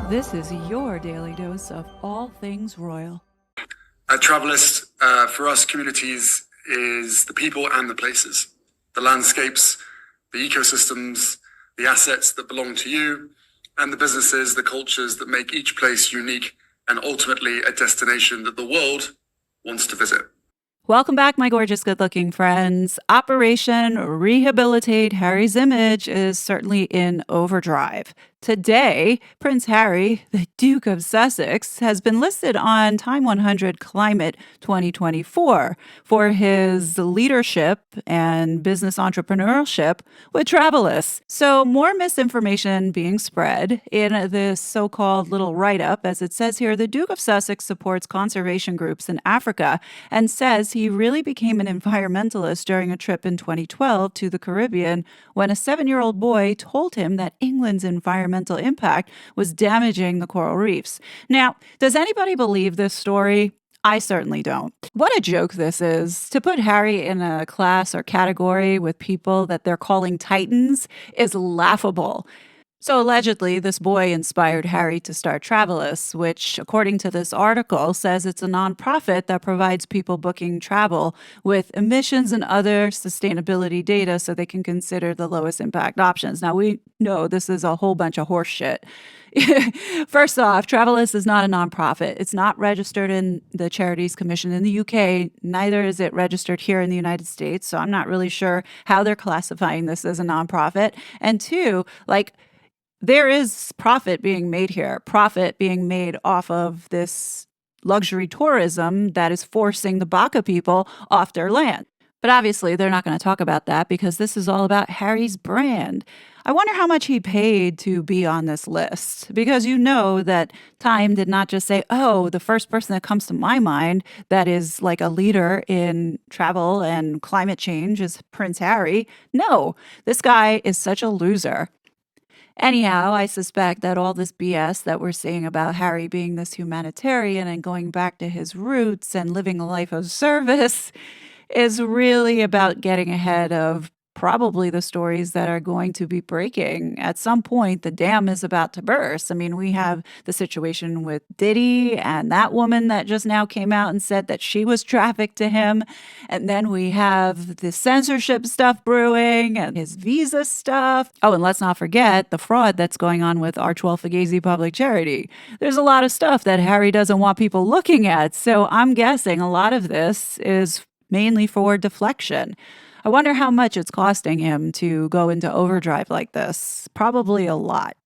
This is your daily dose of all things royal. Travelist, for us, communities is the people and the places, the landscapes, the ecosystems, the assets that belong to you, and the businesses, the cultures that make each place unique and ultimately a destination that the world wants to visit. Welcome back, my gorgeous, good-looking friends. Operation Rehabilitate Harry's Image is certainly in overdrive. Today, Prince Harry, the Duke of Sussex, has been listed on Time 100 Climate 2024 for his leadership and business entrepreneurship with Travelist. So more misinformation being spread in this so-called little write-up. As it says here, the Duke of Sussex supports conservation groups in Africa and says he really became an environmentalist during a trip in 2012 to the Caribbean when a 7-year-old boy told him that England's environmental impact was damaging the coral reefs. Now, does anybody believe this story? I certainly don't. What a joke this is. To put Harry in a class or category with people that they're calling titans is laughable. So allegedly, this boy inspired Harry to start Travelist, which, according to this article, says it's a nonprofit that provides people booking travel with emissions and other sustainability data so they can consider the lowest impact options. Now, we know this is a whole bunch of horse shit. First off, Travelist is not a nonprofit. It's not registered in the Charities Commission in the UK. Neither is it registered here in the United States. So I'm not really sure how they're classifying this as a nonprofit. And two, there is profit being made here, profit being made off of this luxury tourism that is forcing the Baka people off their land. But obviously, they're not going to talk about that because this is all about Harry's brand. I wonder how much he paid to be on this list, because you know that Time did not just say, oh, the first person that comes to my mind that is like a leader in travel and climate change is Prince Harry. No, this guy is such a loser. Anyhow, I suspect that all this BS that we're seeing about Harry being this humanitarian and going back to his roots and living a life of service is really about getting ahead of probably the stories that are going to be breaking. At some point, the dam is about to burst. I mean, we have the situation with Diddy and that woman that just now came out and said that she was trafficked to him. And then we have the censorship stuff brewing and his visa stuff. Oh, and let's not forget the fraud that's going on with R12 Fugazi Public Charity. There's a lot of stuff that Harry doesn't want people looking at. So I'm guessing a lot of this is mainly for deflection. I wonder how much it's costing him to go into overdrive like this. Probably a lot.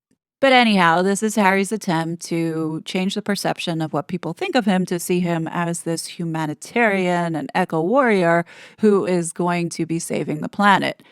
But anyhow, this is Harry's attempt to change the perception of what people think of him, to see him as this humanitarian and eco-warrior who is going to be saving the planet.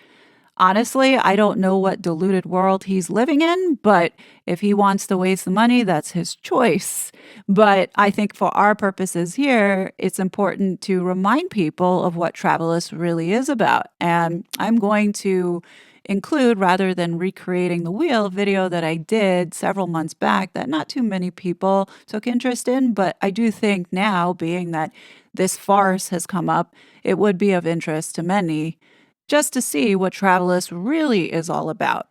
Honestly, I don't know what deluded world he's living in, but if he wants to waste the money, that's his choice. But I think for our purposes here, it's important to remind people of what Travelist really is about. And I'm going to include, rather than recreating the wheel, a video that I did several months back that not too many people took interest in. But I do think now, being that this farce has come up, it would be of interest to many, just to see what Travelist really is all about.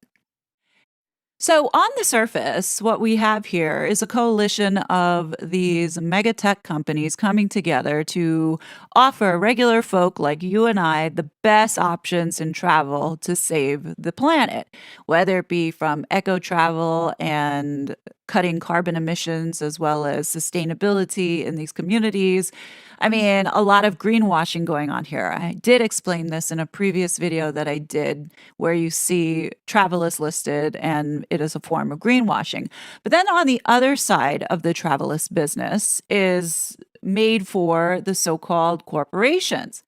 So on the surface, what we have here is a coalition of these mega tech companies coming together to offer regular folk like you and I the best options in travel to save the planet, whether it be from eco travel and cutting carbon emissions as well as sustainability in these communities. I mean, a lot of greenwashing going on here. I did explain this in a previous video that I did where you see Travelist listed and it is a form of greenwashing. But then on the other side of the Travelist business is made for the so-called corporations.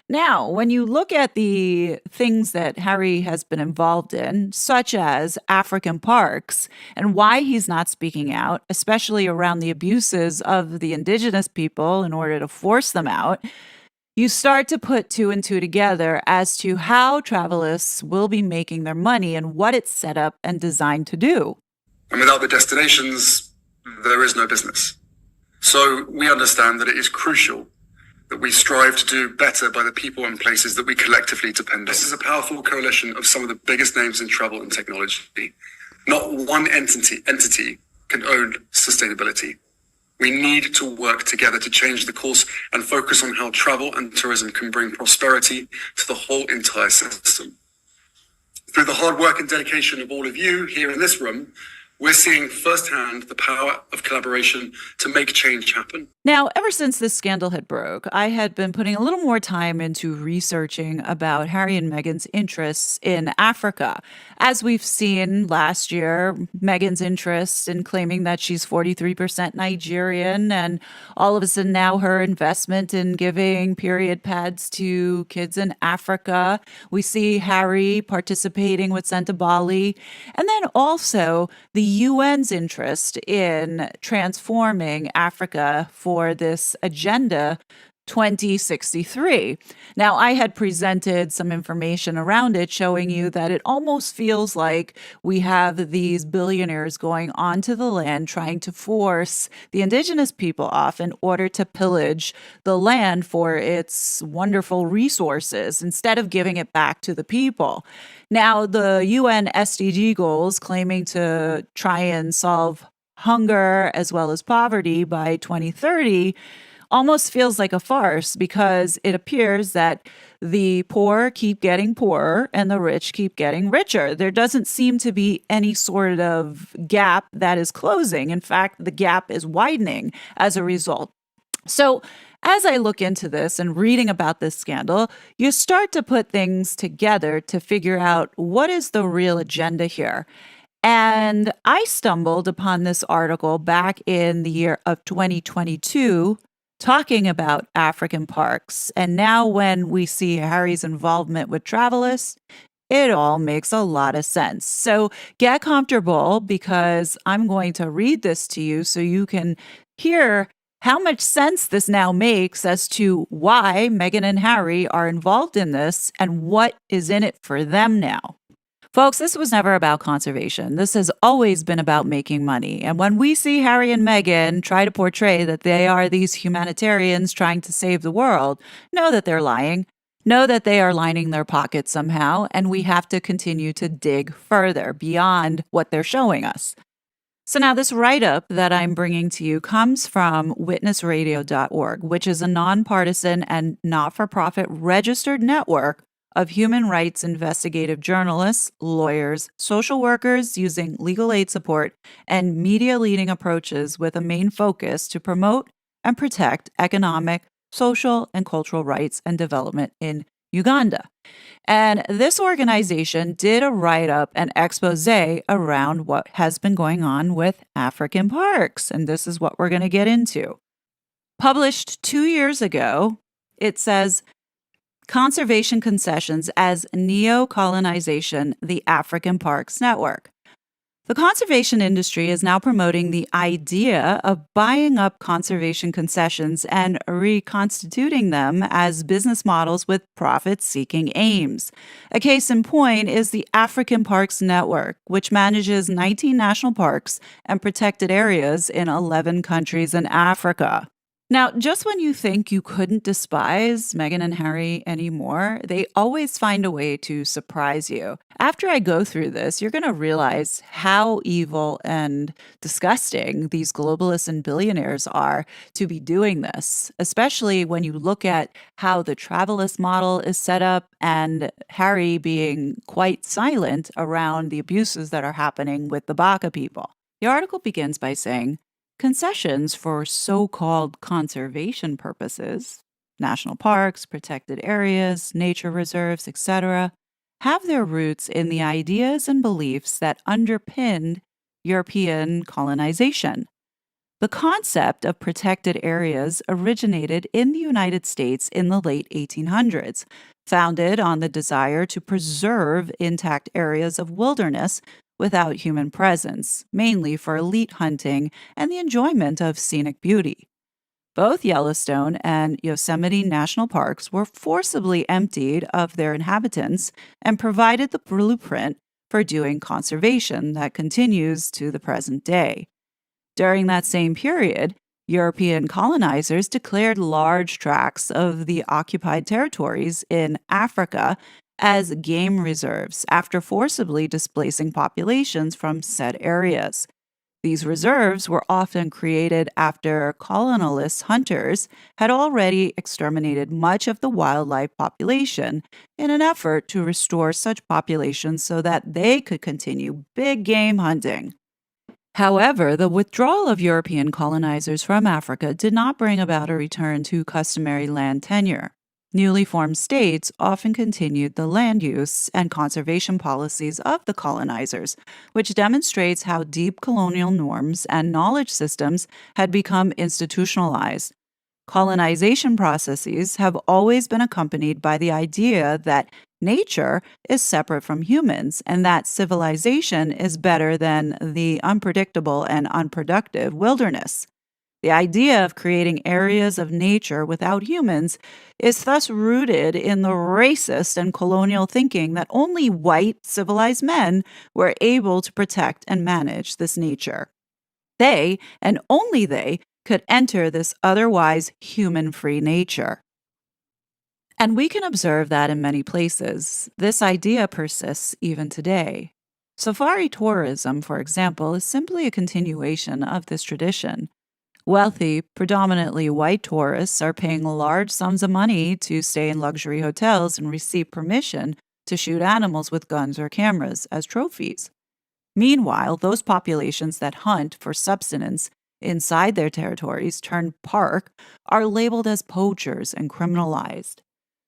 Now, when you look at the things that Harry has been involved in, such as African parks, and why he's not speaking out, especially around the abuses of the indigenous people in order to force them out, you start to put two and two together as to how Travelists will be making their money and what it's set up and designed to do. And without the destinations, there is no business. So we understand that it is crucial that we strive to do better by the people and places that we collectively depend on. This is a powerful coalition of some of the biggest names in travel and technology. Not one entity own sustainability. We need to work together to change the course and focus on how travel and tourism can bring prosperity to the whole entire system. Through the hard work and dedication of all of you here in this room, we're seeing firsthand the power of collaboration to make change happen. Now, ever since this scandal had broke, I had been putting a little more time into researching about Harry and Meghan's interests in Africa. As we've seen last year, Meghan's interest in claiming that she's 43% Nigerian, and all of a sudden now her investment in giving period pads to kids in Africa. We see Harry participating with Bali, and then also the UN's interest in transforming Africa for this Agenda 2063. Now, I had presented some information around it showing you that it almost feels like we have these billionaires going onto the land trying to force the indigenous people off in order to pillage the land for its wonderful resources instead of giving it back to the people. Now, the UN SDG goals claiming to try and solve hunger as well as poverty by 2030 almost feels like a farce because it appears that the poor keep getting poorer and the rich keep getting richer. There doesn't seem to be any sort of gap that is closing. In fact, the gap is widening as a result. So, as I look into this and reading about this scandal, you start to put things together to figure out what is the real agenda here. And I stumbled upon this article back in the year of 2022 talking about African parks. And now, when we see Harry's involvement with Travelist, it all makes a lot of sense. So get comfortable because I'm going to read this to you so you can hear how much sense this now makes as to why Meghan and Harry are involved in this and what is in it for them now. Folks, this was never about conservation. This has always been about making money. And when we see Harry and Meghan try to portray that they are these humanitarians trying to save the world, know that they're lying. Know that they are lining their pockets somehow, and we have to continue to dig further beyond what they're showing us. So now this write-up that I'm bringing to you comes from witnessradio.org, which is a nonpartisan and not-for-profit registered network of human rights investigative journalists, lawyers, social workers using legal aid support, and media leading approaches with a main focus to promote and protect economic, social, and cultural rights and development in Uganda. And this organization did a write-up and expose around what has been going on with African parks. And this is what we're going to get into. Published 2 years ago, it says, Conservation Concessions as Neo-Colonization, the African Parks Network. The conservation industry is now promoting the idea of buying up conservation concessions and reconstituting them as business models with profit-seeking aims. A case in point is the African Parks Network, which manages 19 national parks and protected areas in 11 countries in Africa. Now, just when you think you couldn't despise Meghan and Harry anymore, they always find a way to surprise you. After I go through this, you're going to realize how evil and disgusting these globalists and billionaires are to be doing this, especially when you look at how the travelist model is set up and Harry being quite silent around the abuses that are happening with the Baka people. The article begins by saying, concessions for so-called conservation purposes, national parks, protected areas, nature reserves, etc., have their roots in the ideas and beliefs that underpinned European colonization. The concept of protected areas originated in the United States in the late 1800s, founded on the desire to preserve intact areas of wilderness without human presence, mainly for elite hunting and the enjoyment of scenic beauty. Both Yellowstone and Yosemite national parks were forcibly emptied of their inhabitants and provided the blueprint for doing conservation that continues to the present day. During that same period, European colonizers declared large tracts of the occupied territories in Africa as game reserves after forcibly displacing populations from said areas. These reserves were often created after colonialist hunters had already exterminated much of the wildlife population in an effort to restore such populations so that they could continue big game hunting. However, the withdrawal of European colonizers from Africa did not bring about a return to customary land tenure. Newly formed states often continued the land use and conservation policies of the colonizers, which demonstrates how deep colonial norms and knowledge systems had become institutionalized. Colonization processes have always been accompanied by the idea that nature is separate from humans and that civilization is better than the unpredictable and unproductive wilderness. The idea of creating areas of nature without humans is thus rooted in the racist and colonial thinking that only white, civilized men were able to protect and manage this nature. They, and only they, could enter this otherwise human free nature. And we can observe that in many places. This idea persists even today. Safari tourism, for example, is simply a continuation of this tradition. Wealthy, predominantly white tourists are paying large sums of money to stay in luxury hotels and receive permission to shoot animals with guns or cameras as trophies. Meanwhile, those populations that hunt for subsistence inside their territories turned park are labeled as poachers and criminalized.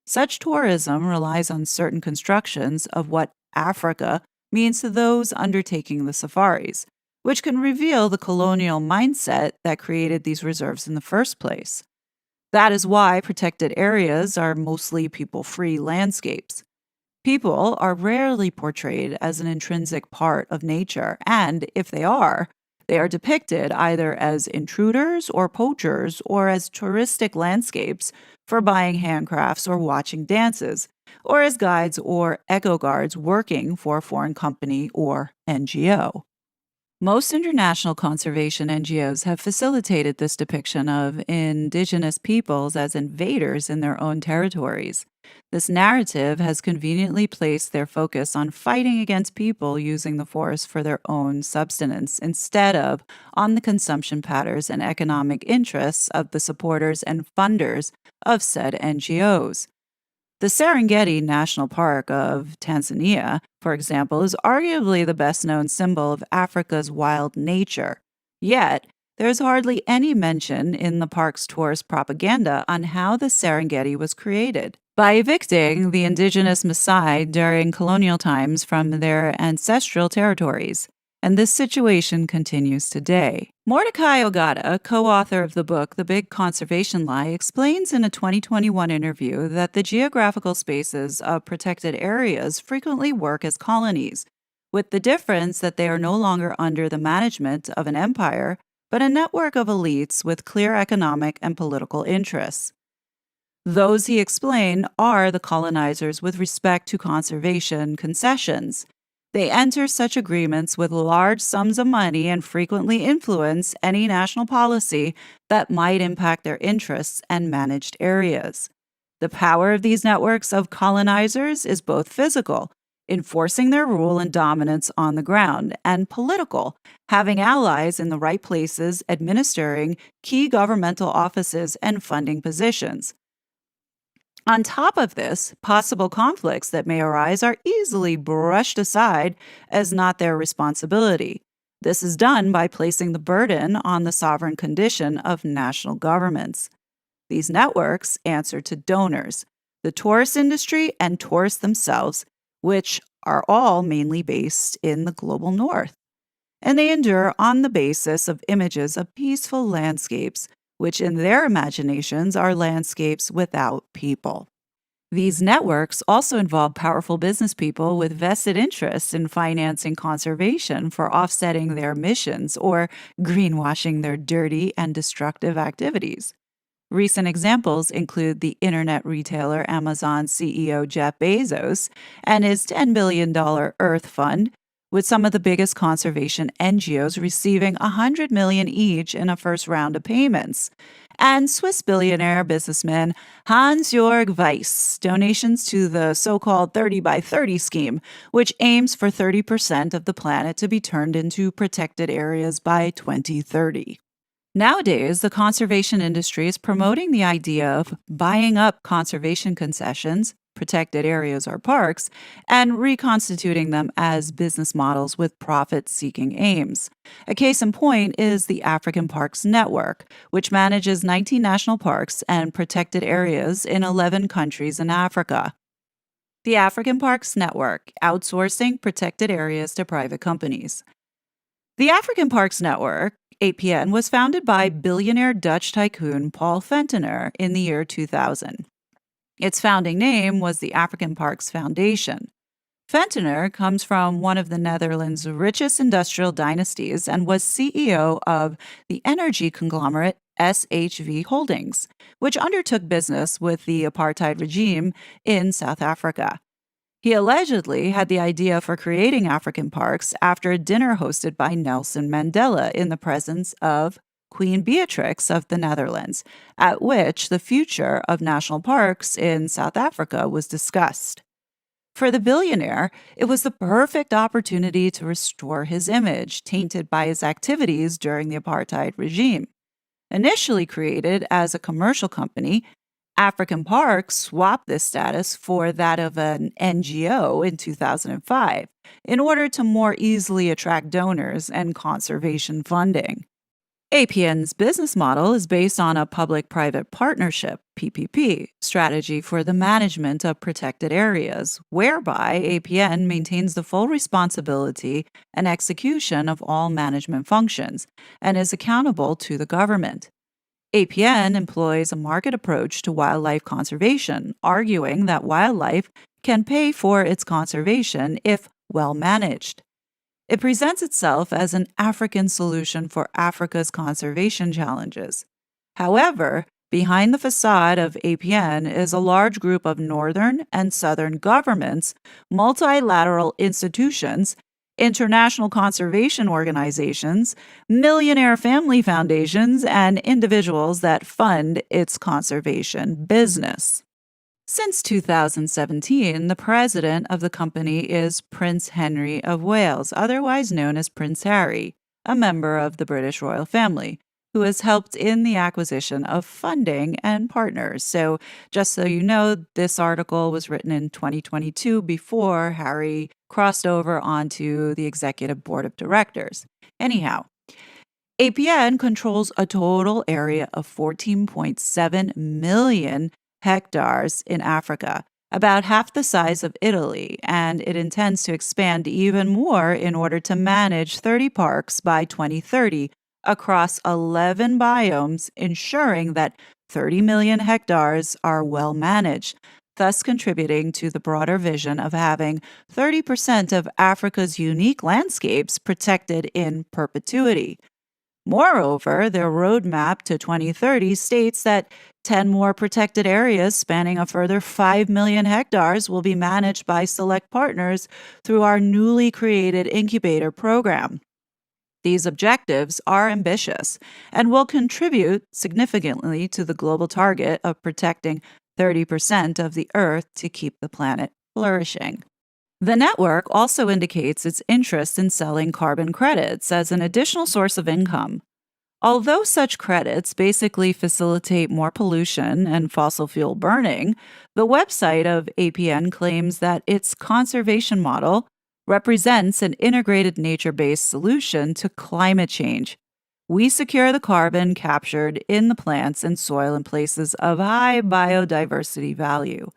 Such tourism relies on certain constructions of what Africa means to those undertaking the safaris, which can reveal the colonial mindset that created these reserves in the first place. That is why protected areas are mostly people free landscapes. People are rarely portrayed as an intrinsic part of nature, and if they are depicted either as intruders or poachers or as touristic landscapes for buying handcrafts or watching dances, or as guides or eco guards working for a foreign company or NGO. Most international conservation NGOs have facilitated this depiction of indigenous peoples as invaders in their own territories. This narrative has conveniently placed their focus on fighting against people using the forest for their own subsistence instead of on the consumption patterns and economic interests of the supporters and funders of said NGOs. The Serengeti National Park of Tanzania, for example, is arguably the best known symbol of Africa's wild nature. Yet, there is hardly any mention in the park's tourist propaganda on how the Serengeti was created. By evicting the indigenous Maasai during colonial times from their ancestral territories. And this situation continues today. Mordecai Ogata, co-author of the book The Big Conservation Lie, explains in a 2021 interview that the geographical spaces of protected areas frequently work as colonies, with the difference that they are no longer under the management of an empire, but a network of elites with clear economic and political interests. Those, he explained, are the colonizers with respect to conservation concessions. They enter such agreements with large sums of money and frequently influence any national policy that might impact their interests and managed areas. The power of these networks of colonizers is both physical, enforcing their rule and dominance on the ground, and political, having allies in the right places administering key governmental offices and funding positions. On top of this, possible conflicts that may arise are easily brushed aside as not their responsibility. This is done by placing the burden on the sovereign condition of national governments. These networks answer to donors, the tourist industry, and tourists themselves, which are all mainly based in the global north. And they endure on the basis of images of peaceful landscapes, which in their imaginations are landscapes without people. These networks also involve powerful business people with vested interests in financing conservation for offsetting their emissions or greenwashing their dirty and destructive activities. Recent examples include the internet retailer Amazon CEO Jeff Bezos and his $10 billion Earth Fund, with some of the biggest conservation NGOs receiving $100 million each in a first round of payments, and Swiss billionaire businessman Hans-Jörg Weiss donations to the so-called 30 by 30 scheme, which aims for 30% of the planet to be turned into protected areas by 2030. Nowadays, the conservation industry is promoting the idea of buying up conservation concessions, protected areas or parks, and reconstituting them as business models with profit seeking aims. A case in point is the African Parks Network, which manages 19 national parks and protected areas in 11 countries in Africa. The African Parks Network, outsourcing protected areas to private companies. The African Parks Network, APN, was founded by billionaire Dutch tycoon Paul Ventener in the year 2000. Its founding name was the African Parks Foundation. Ventener comes from one of the Netherlands' richest industrial dynasties and was CEO of the energy conglomerate SHV Holdings, which undertook business with the apartheid regime in South Africa. He allegedly had the idea for creating African parks after a dinner hosted by Nelson Mandela in the presence of Queen Beatrix of the Netherlands, at which the future of national parks in South Africa was discussed. For the billionaire, it was the perfect opportunity to restore his image, tainted by his activities during the apartheid regime. Initially created as a commercial company, African Parks swapped this status for that of an NGO in 2005 in order to more easily attract donors and conservation funding. APN's business model is based on a public-private partnership (PPP) strategy for the management of protected areas, whereby APN maintains the full responsibility and execution of all management functions and is accountable to the government. APN employs a market approach to wildlife conservation, arguing that wildlife can pay for its conservation if well managed. It presents itself as an African solution for Africa's conservation challenges. However, behind the facade of APN is a large group of northern and southern governments, multilateral institutions, international conservation organizations, millionaire family foundations, and individuals that fund its conservation business. Since 2017, the president of the company is Prince Henry of Wales, otherwise known as Prince Harry, a member of the British royal family, who has helped in the acquisition of funding and partners. So, just so you know, this article was written in 2022 before Harry crossed over onto the executive board of directors. Anyhow, APN controls a total area of 14.7 million hectares in Africa, about half the size of Italy, and it intends to expand even more in order to manage 30 parks by 2030 across 11 biomes, ensuring that 30 million hectares are well managed, thus contributing to the broader vision of having 30% of Africa's unique landscapes protected in perpetuity. Moreover, their roadmap to 2030 states that 10 more protected areas spanning a further 5 million hectares will be managed by select partners through our newly created incubator program. These objectives are ambitious and will contribute significantly to the global target of protecting 30% of the Earth to keep the planet flourishing. The network also indicates its interest in selling carbon credits as an additional source of income. Although such credits basically facilitate more pollution and fossil fuel burning, the website of APN claims that its conservation model represents an integrated nature-based solution to climate change. We secure the carbon captured in the plants and soil in places of high biodiversity value.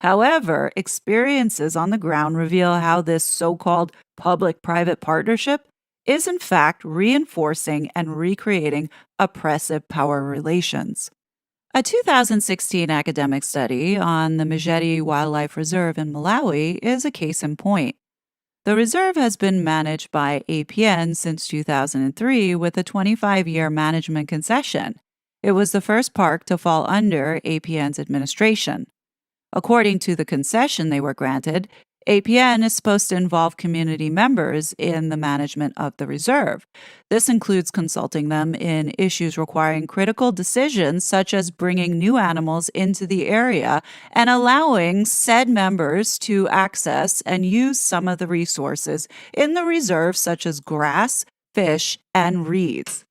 However, experiences on the ground reveal how this so-called public-private partnership is in fact reinforcing and recreating oppressive power relations. A 2016 academic study on the Mjedi Wildlife Reserve in Malawi is a case in point. The reserve has been managed by APN since 2003 with a 25-year management concession. It was the first park to fall under APN's administration. According to the concession they were granted, APN is supposed to involve community members in the management of the reserve. This includes consulting them in issues requiring critical decisions, such as bringing new animals into the area and allowing said members to access and use some of the resources in the reserve, such as grass, fish, and reeds.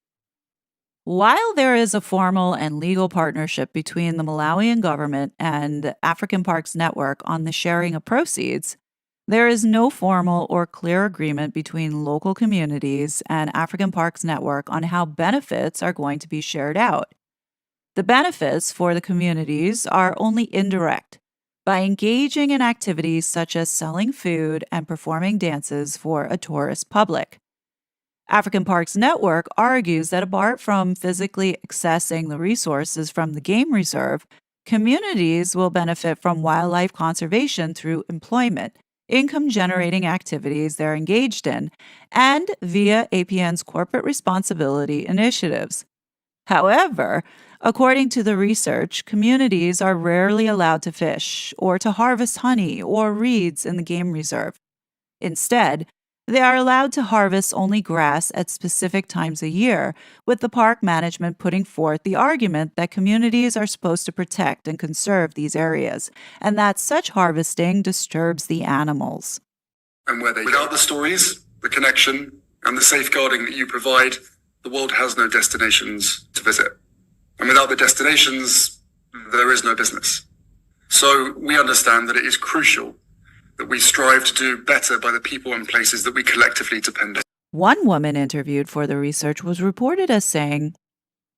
While there is a formal and legal partnership between the Malawian government and African Parks Network on the sharing of proceeds, there is no formal or clear agreement between local communities and African Parks Network on how benefits are going to be shared out. The benefits for the communities are only indirect by engaging in activities such as selling food and performing dances for a tourist public. African Parks Network argues that apart from physically accessing the resources from the game reserve, communities will benefit from wildlife conservation through employment, income generating activities they're engaged in, and via APN's corporate responsibility initiatives. However, according to the research, communities are rarely allowed to fish or to harvest honey or reeds in the game reserve. Instead, they are allowed to harvest only grass at specific times a year, with the park management putting forth the argument that communities are supposed to protect and conserve these areas, and that such harvesting disturbs the animals. And without the stories, the connection, and the safeguarding that you provide, the world has no destinations to visit. And without the destinations, there is no business. So we understand that it is crucial that we strive to do better by the people and places that we collectively depend on. One woman interviewed for the research was reported as saying,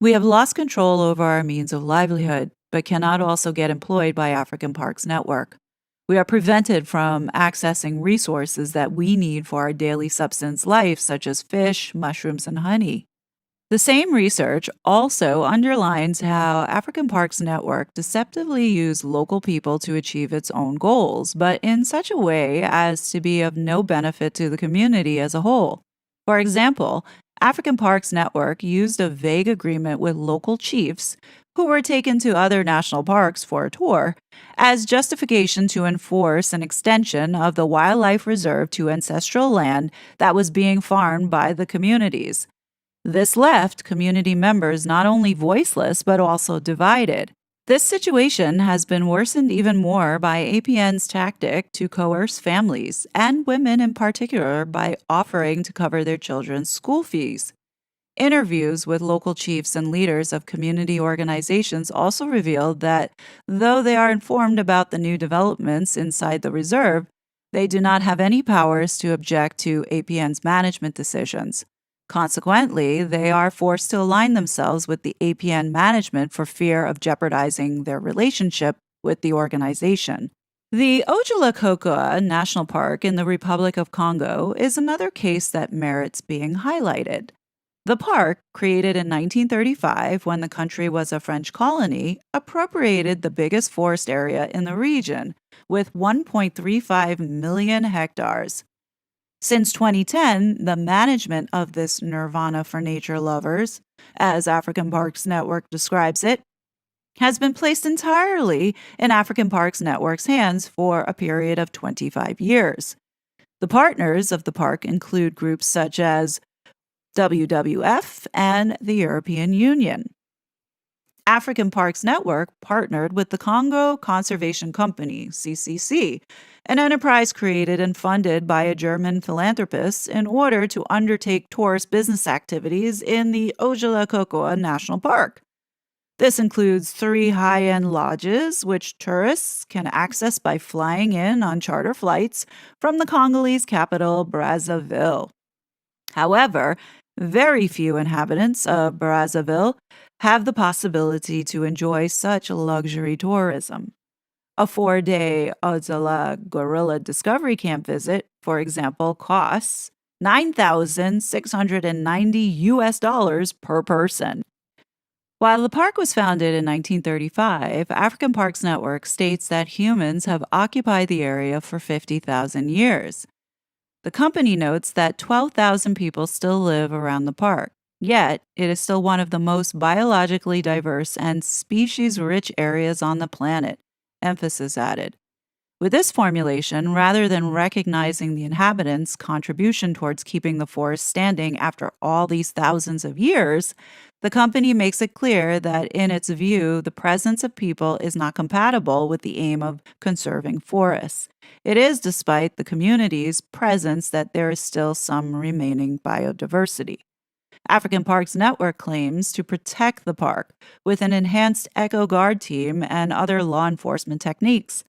"We have lost control over our means of livelihood, but cannot also get employed by African Parks Network. We are prevented from accessing resources that we need for our daily subsistence life, such as fish, mushrooms, and honey." The same research also underlines how African Parks Network deceptively used local people to achieve its own goals, but in such a way as to be of no benefit to the community as a whole. For example, African Parks Network used a vague agreement with local chiefs who were taken to other national parks for a tour as justification to enforce an extension of the wildlife reserve to ancestral land that was being farmed by the communities. This left community members not only voiceless but also divided. This situation has been worsened even more by APN's tactic to coerce families, and women in particular, by offering to cover their children's school fees. Interviews with local chiefs and leaders of community organizations also revealed that though they are informed about the new developments inside the reserve, they do not have any powers to object to APN's management decisions. Consequently, they are forced to align themselves with the APN management for fear of jeopardizing their relationship with the organization. The Ojulakokoa National Park in the Republic of Congo is another case that merits being highlighted. The park, created in 1935 when the country was a French colony, appropriated the biggest forest area in the region, with 1.35 million hectares. Since 2010, the management of this nirvana for nature lovers, as African Parks Network describes it, has been placed entirely in African Parks Network's hands for a period of 25 years. The partners of the park include groups such as WWF and the European Union. African Parks Network partnered with the Congo Conservation Company, CCC, an enterprise created and funded by a German philanthropist in order to undertake tourist business activities in the Ojulakokoa National Park. This includes 3 high-end lodges, which tourists can access by flying in on charter flights from the Congolese capital, Brazzaville. However, very few inhabitants of Brazzaville have the possibility to enjoy such luxury tourism. A 4-day Ozala Gorilla Discovery Camp visit, for example, costs $9,690 per person. While the park was founded in 1935, African Parks Network states that humans have occupied the area for 50,000 years. The company notes that 12,000 people still live around the park, yet it is still one of the most biologically diverse and species-rich areas on the planet, emphasis added. With this formulation, rather than recognizing the inhabitants' contribution towards keeping the forest standing after all these thousands of years, the company makes it clear that, in its view, the presence of people is not compatible with the aim of conserving forests. It is, despite the community's presence, that there is still some remaining biodiversity. African Parks Network claims to protect the park with an enhanced Eco Guard team and other law enforcement techniques,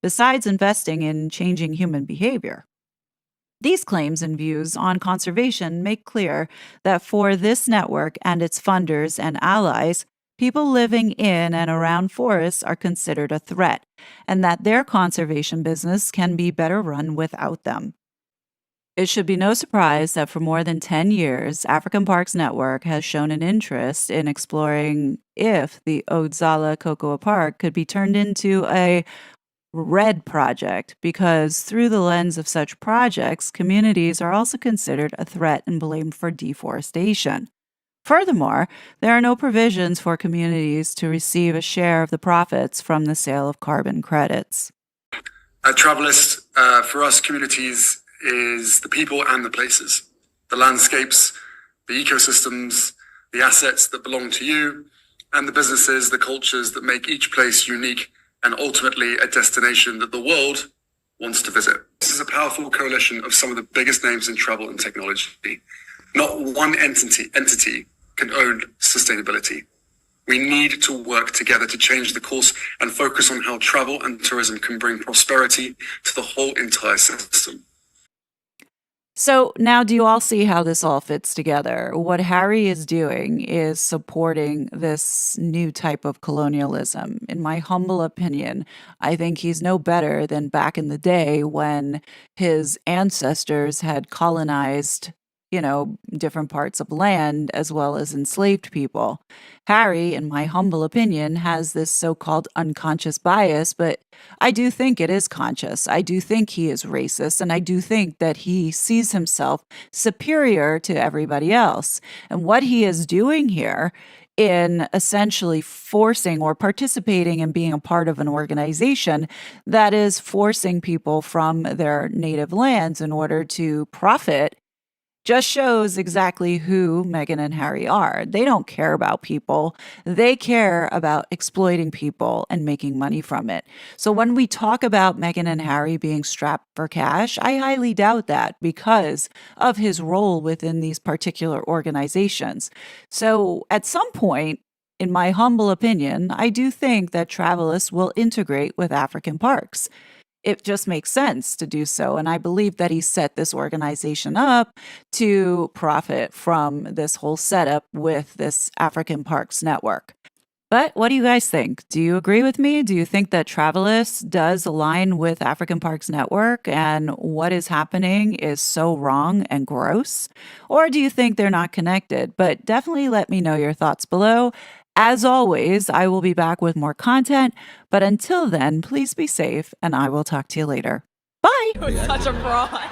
besides investing in changing human behavior. These claims and views on conservation make clear that for this network and its funders and allies, people living in and around forests are considered a threat, and that their conservation business can be better run without them. It should be no surprise that for more than 10 years, African Parks Network has shown an interest in exploring if the Odzala Cocoa Park could be turned into a red project, because through the lens of such projects, communities are also considered a threat and blamed for deforestation. Furthermore, there are no provisions for communities to receive a share of the profits from the sale of carbon credits. At Travelist, for us, communities is the people and the places, the landscapes, the ecosystems, the assets that belong to you, and the businesses, the cultures that make each place unique and ultimately a destination that the world wants to visit. This is a powerful coalition of some of the biggest names in travel and technology. Not one entity can own sustainability. We need to work together to change the course and focus on how travel and tourism can bring prosperity to the whole entire system. So now, do you all see how this all fits together? What Harry is doing is supporting this new type of colonialism. In my humble opinion, I think he's no better than back in the day when his ancestors had colonized, different parts of land as well as enslaved people. Harry, in my humble opinion, has this so called unconscious bias, but I do think it is conscious. I do think he is racist, and I do think that he sees himself superior to everybody else. And what he is doing here in essentially forcing or participating in being a part of an organization that is forcing people from their native lands in order to profit just shows exactly who Meghan and Harry are. They don't care about people. They care about exploiting people and making money from it. So when we talk about Meghan and Harry being strapped for cash, I highly doubt that because of his role within these particular organizations. So at some point, in my humble opinion, I do think that Travelist will integrate with African Parks. It just makes sense to do so. And I believe that he set this organization up to profit from this whole setup with this African Parks network. But what do you guys think? Do you agree with me? Do you think that Travelist does align with African Parks Network and what is happening is so wrong and gross? Or do you think they're not connected? But definitely let me know your thoughts below. As always, I will be back with more content, but until then, please be safe and I will talk to you later. Bye! Such a fraud.